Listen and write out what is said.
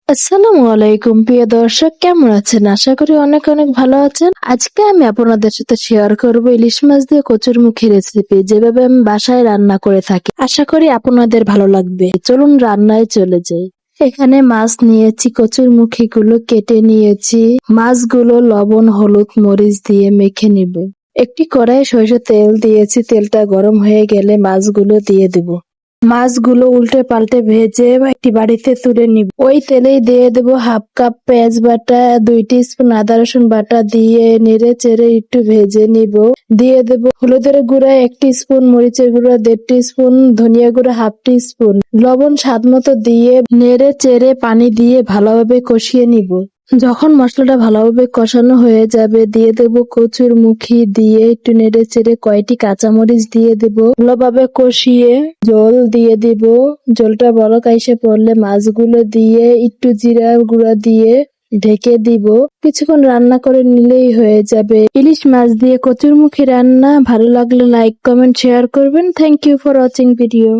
আসসালামু আলাইকুম প্রিয় দর্শক, কেমন আছেন? আশা করি অনেক অনেক ভালো আছেন। আজকে আমি আপনাদের সাথে শেয়ার করব ইলিশ মাছ দিয়ে কচুরমুখী রেসিপি, যেভাবে আমি বাসায় রান্না করে থাকি। আশা করি আপনাদের ভালো লাগবে। চলুন রান্নায় চলে যাই। এখানে মাছ নিয়েছি, কচুরমুখী গুলো কেটে নিয়েছি। মাছগুলো লবণ, হলুদ, মরিচ দিয়ে মেখে নিব। একটি কড়াইয়ে সরিষার তেল দিয়েছি, তেলটা গরম হয়ে গেলে মাছগুলো দিয়ে দেব। মাছগুলো উল্টে পাল্টে ভেজে একটি বাড়িতে তুলে নিব। ওই তেলেই দিয়ে দেব হাফ কাপ পেঁয়াজ বাটা, 2 টিস্পুন আদা রসুন বাটা দিয়ে নেড়ে চেড়ে একটু ভেজে নিব। দিয়ে দেব হলুদের গুঁড়া 1 টিস্পুন, মরিচের গুঁড়া 1.5 টিস্পুন, ধনিয়া গুঁড়া হাফ টিস্পুন, লবণ স্বাদ মতো দিয়ে নেড়ে চেড়ে পানি দিয়ে ভালোভাবে কষিয়ে নিব। যখন মশলাটা ভালোভাবে কষানো হয়ে যাবে, দিয়ে দেব কচুরমুখী, দিয়ে একটু নেড়ে চেড়ে কয়টি কাঁচামরিচ দিয়ে দেব। ভালোভাবে কষিয়ে জল দিয়ে দিব। জলটা বলক আইসে পড়লে মাছগুলো দিয়ে একটু জিরা গুঁড়া দিয়ে ঢেকে দিব। কিছুক্ষণ রান্না করে নিলেই হয়ে যাবে ইলিশ মাছ দিয়ে কচুরমুখী রান্না। ভালো লাগলে লাইক, কমেন্ট, শেয়ার করবেন। Thank you for watching video.